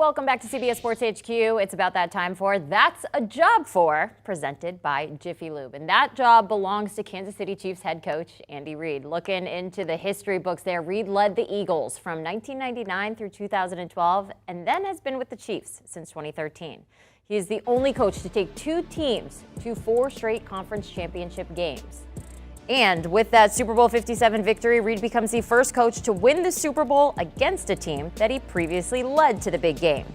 Welcome back to CBS Sports HQ. It's about that time for That's a Job For, presented by Jiffy Lube. And that job belongs to Kansas City Chiefs head coach Andy Reid. Looking into the history books there, Reid led the Eagles from 1999 through 2012 and then has been with the Chiefs since 2013. He is the only coach to take two teams to 4 straight conference championship games. And with that Super Bowl LVII victory, Reid becomes the first coach to win the Super Bowl against a team that he previously led to the big game.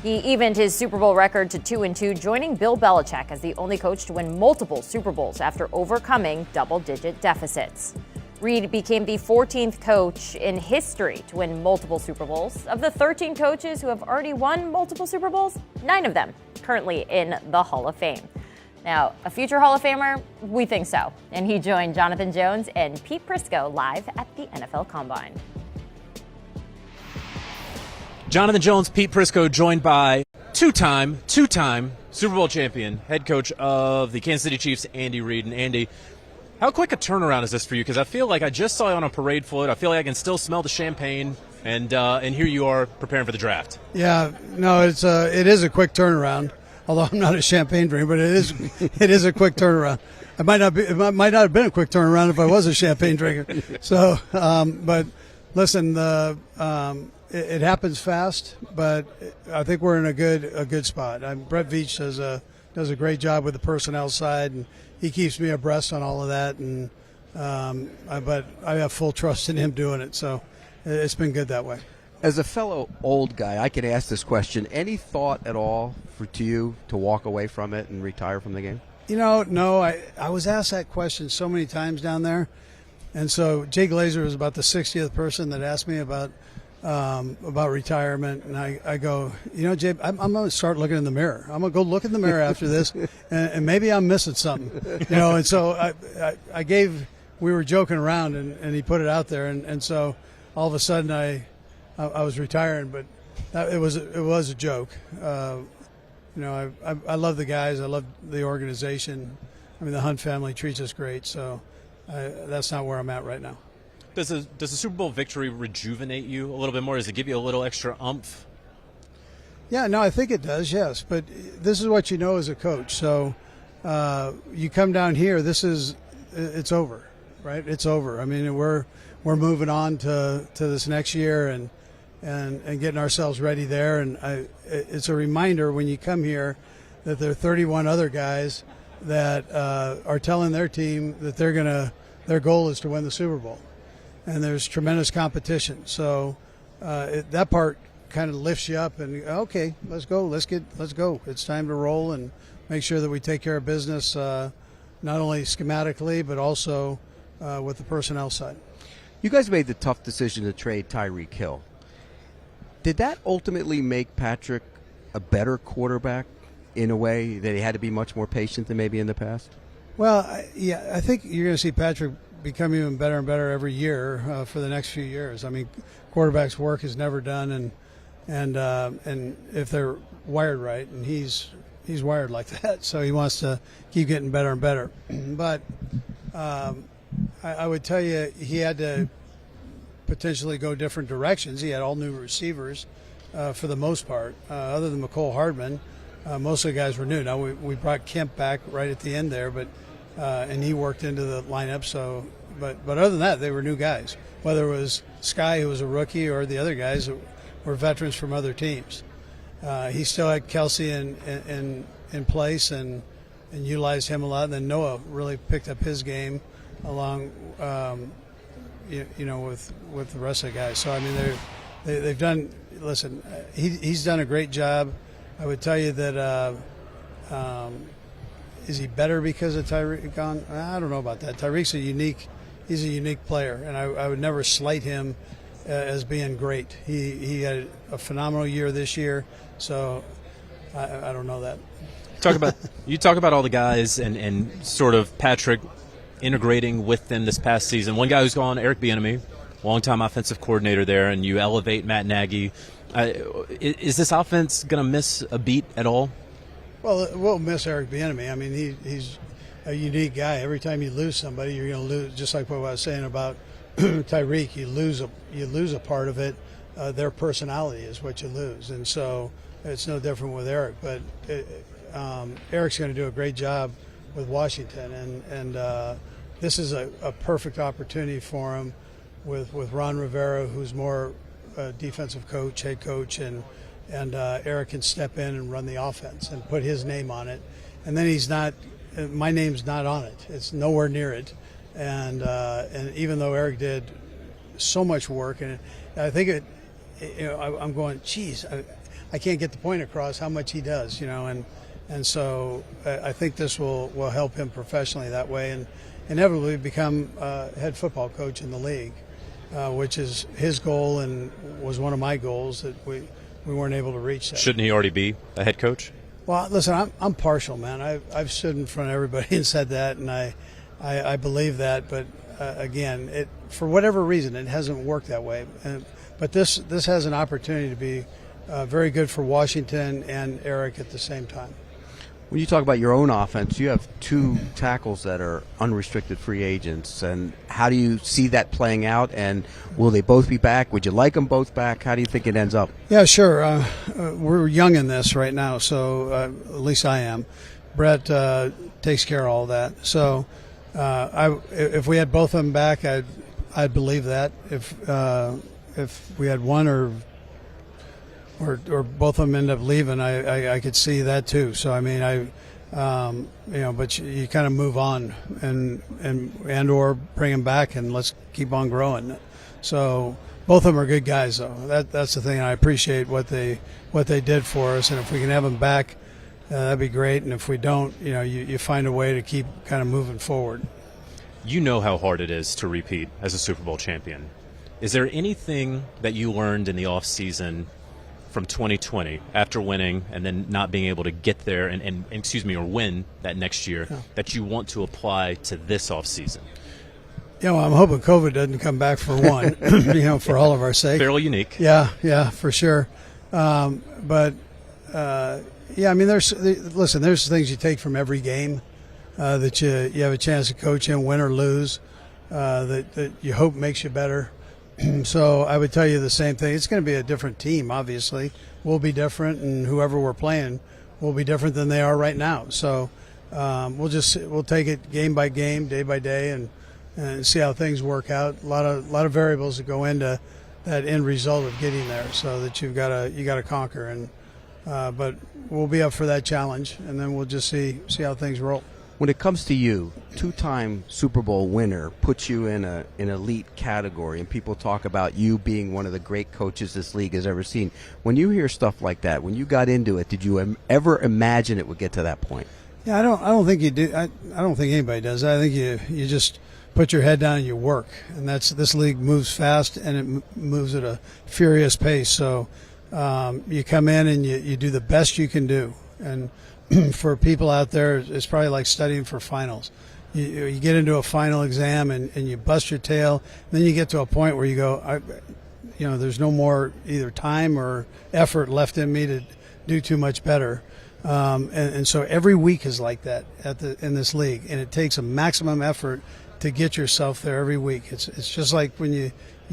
He evened his Super Bowl record to 2-2, joining Bill Belichick as the only coach to win multiple Super Bowls after overcoming double-digit deficits. Reid became the 14th coach in history to win multiple Super Bowls. Of the 13 coaches who have already won multiple Super Bowls, 9 of them currently in the Hall of Fame. Now, a future Hall of Famer? We think so. And he joined Jonathan Jones and Pete Prisco live at the NFL Combine. Jonathan Jones, Pete Prisco, joined by two-time Super Bowl champion, head coach of the Kansas City Chiefs, Andy Reid. And Andy, how quick a turnaround is this for you? Because I feel like I just saw you on a parade float. I feel like I can still smell the champagne, and here you are preparing for the draft. Yeah, no, it is a quick turnaround. Although I'm not a champagne drinker, but it is a quick turnaround. It might not have been a quick turnaround if I was a champagne drinker. So, but listen, it happens fast, but I think we're in a good spot. Brett Veach does a great job with the personnel side, and he keeps me abreast on all of that. And but I have full trust in him doing it. So it's been good that way. As a fellow old guy, I can ask this question. Any thought at all to you to walk away from it and retire from the game? No. I was asked that question so many times down there. And so Jay Glazer was about the 60th person that asked me about retirement. And I go, Jay, I'm going to start looking in the mirror. I'm going to go look in the mirror after this, and maybe I'm missing something. And so we were joking around, and he put it out there. And so all of a sudden I was retiring, but it was a joke. I love the guys. I love the organization. I mean, the Hunt family treats us great, so that's not where I'm at right now. Does the Super Bowl victory rejuvenate you a little bit more? Does it give you a little extra oomph? Yeah, no, I think it does, yes. But this is what you know as a coach. So you come down here, it's over, right? It's over. I mean, we're moving on to this next year and getting ourselves ready there. And it's a reminder when you come here that there are 31 other guys that are telling their team that their goal is to win the Super Bowl. And there's tremendous competition. So that part kind of lifts you up and, okay, let's go. Let's go. It's time to roll and make sure that we take care of business, not only schematically, but also with the personnel side. You guys made the tough decision to trade Tyreek Hill. Did that ultimately make Patrick a better quarterback in a way that he had to be much more patient than maybe in the past? Well, I think you're going to see Patrick become even better and better every year for the next few years. I mean, quarterback's work is never done, and if they're wired right, and he's wired like that, so he wants to keep getting better and better. But I would tell you he had to potentially go different directions. He had all new receivers for the most part, other than McCole Hardman. Most of the guys were new. Now we brought Kemp back right at the end there, but and he worked into the lineup. So, but other than that, they were new guys. Whether it was Sky, who was a rookie, or the other guys that were veterans from other teams. He still had Kelsey in place and utilized him a lot. And then Noah really picked up his game along. With the rest of the guys. So, I mean, they've done – listen, he's done a great job. I would tell you that is he better because of Tyreek gone? I don't know about that. Tyreek's he's a unique player, and I would never slight him as being great. He had a phenomenal year this year, so I don't know that. You talk about all the guys and sort of Patrick – integrating with them this past season. One guy who's gone, Eric Bieniemy, longtime offensive coordinator there, and you elevate Matt Nagy. Is this offense going to miss a beat at all? Well, we'll miss Eric Bieniemy. I mean, he's a unique guy. Every time you lose somebody, you're going to lose. Just like what I was saying about Tyreek, you lose a part of it. their personality is what you lose. And so it's no different with Eric. But Eric's going to do a great job with Washington, and this is a perfect opportunity for him with Ron Rivera, who's more defensive coach, head coach, and Eric can step in and run the offense and put his name on it. And then my name's not on it. It's nowhere near it. And even though Eric did so much work, and I think I'm going, geez, I can't get the point across how much he does, and so I think this will help him professionally that way, and inevitably become head football coach in the league, which is his goal and was one of my goals that we weren't able to reach that. Shouldn't he already be a head coach? Well, listen, I'm partial, man. I've stood in front of everybody and said that, and I believe that, but again, for whatever reason, it hasn't worked that way. But this has an opportunity to be very good for Washington and Eric at the same time. When you talk about your own offense, you have 2 tackles that are unrestricted free agents. And how do you see that playing out? And will they both be back? Would you like them both back? How do you think it ends up? Yeah, sure. We're young in this right now, so at least I am. Brett takes care of all that. So if we had both of them back, I'd believe that. If we had one or both of them end up leaving, I could see that too. So I mean, but you kind of move on and or bring them back and let's keep on growing. So both of them are good guys, though. That's the thing. I appreciate what they did for us, and if we can have them back, that'd be great. And if we don't, you find a way to keep kind of moving forward. You know how hard it is to repeat as a Super Bowl champion. Is there anything that you learned in the off season from 2020 after winning and then not being able to get there or win that next year that you want to apply to this off season? Well, I'm hoping COVID doesn't come back for one, for all of our sake. Fairly unique. Yeah, for sure. I mean, there's things you take from every game that you have a chance to coach in, win or lose, that you hope makes you better. So I would tell you the same thing. It's going to be a different team, obviously. We'll be different, and whoever we're playing will be different than they are right now. So we'll take it game by game, day by day, and see how things work out. A lot of variables that go into that end result of getting there, so that you got to conquer. And but we'll be up for that challenge, and then we'll just see how things roll. When it comes to you, 2-time Super Bowl winner puts you in an elite category, and people talk about you being one of the great coaches this league has ever seen. When you hear stuff like that, when you got into it, did you ever imagine it would get to that point? Yeah, I don't think you do. I don't think anybody does. I think you just put your head down and you work, and this league moves fast and it moves at a furious pace. So you come in and you do the best you can do, and for people out there, it's probably like studying for finals. You get into a final exam and you bust your tail, and then you get to a point where you go, there's no more either time or effort left in me to do too much better. And so every week is like that in this league, and it takes a maximum effort to get yourself there every week. It's just like when you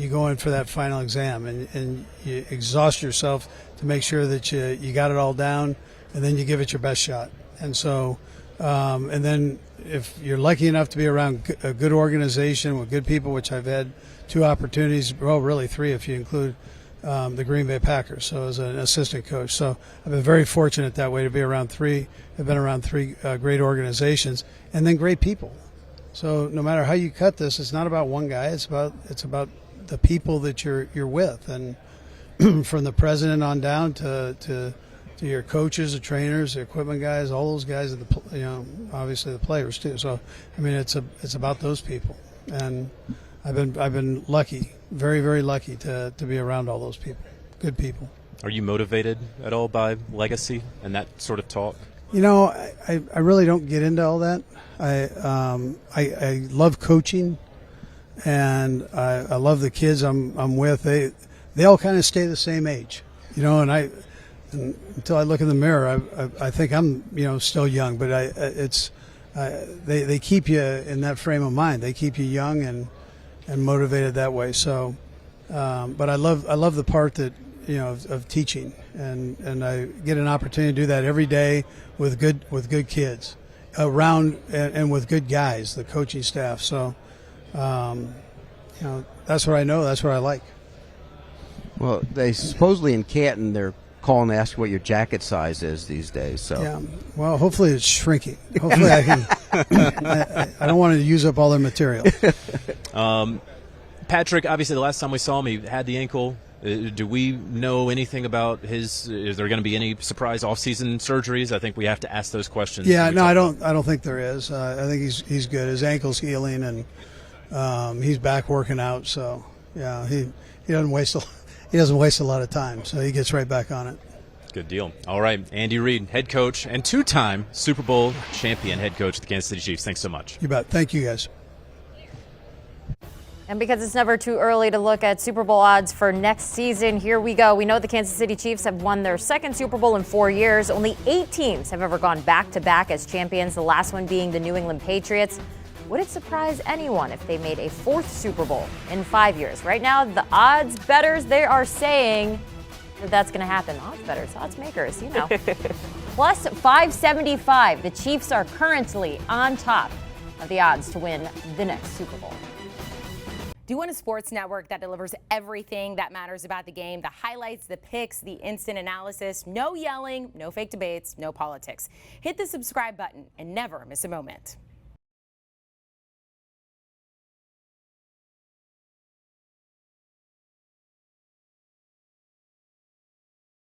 go in for that final exam and you exhaust yourself to make sure that you got it all down, and then you give it your best shot. And so, and then if you're lucky enough to be around a good organization with good people, which I've had 2 opportunities, well, really 3 if you include the Green Bay Packers, so as an assistant coach. So I've been very fortunate that way to be around 3. I've been around 3 great organizations and then great people. So no matter how you cut this, it's not about one guy. It's about the people that you're with, and from the president on down to your coaches, the trainers, the equipment guys, all those guys, and obviously the players too. So I mean, it's about those people, and I've been lucky, very, very lucky to be around all those people, good people. Are you motivated at all by legacy and that sort of talk? I really don't get into all that. I love coaching, and I love the kids I'm with. They all kind of stay the same age, and until I look in the mirror, I think I'm still young, but they keep you in that frame of mind. They keep you young and motivated that way. So But I love the part that of teaching, and I get an opportunity to do that every day with good kids around and with good guys, the coaching staff. So that's what I know. That's what I like. Well, they supposedly in Canton they're calling to ask what your jacket size is these days. So yeah, well, hopefully it's shrinking. Hopefully I can. I don't want to use up all their material. Patrick, obviously the last time we saw him, he had the ankle. Do we know anything about his? Is there going to be any surprise off-season surgeries? I think we have to ask those questions. Yeah, no, I don't think there is. I think he's good. His ankle's healing, and he's back working out. So yeah, he doesn't waste a lot of time. So he gets right back on it. Good deal. All right, Andy Reid, head coach and two-time Super Bowl champion head coach of the Kansas City Chiefs. Thanks so much. You bet. Thank you, guys. And because it's never too early to look at Super Bowl odds for next season, here we go. We know the Kansas City Chiefs have won their second Super Bowl in 4 years. Only 8 teams have ever gone back-to-back as champions, the last one being the New England Patriots. Would it surprise anyone if they made a 4th Super Bowl in 5 years? Right now, the odds bettors, they are saying that that's going to happen. Odds bettors, odds makers, Plus 575. The Chiefs are currently on top of the odds to win the next Super Bowl. Do you want a sports network that delivers everything that matters about the game? The highlights, the picks, the instant analysis, no yelling, no fake debates, no politics. Hit the subscribe button and never miss a moment.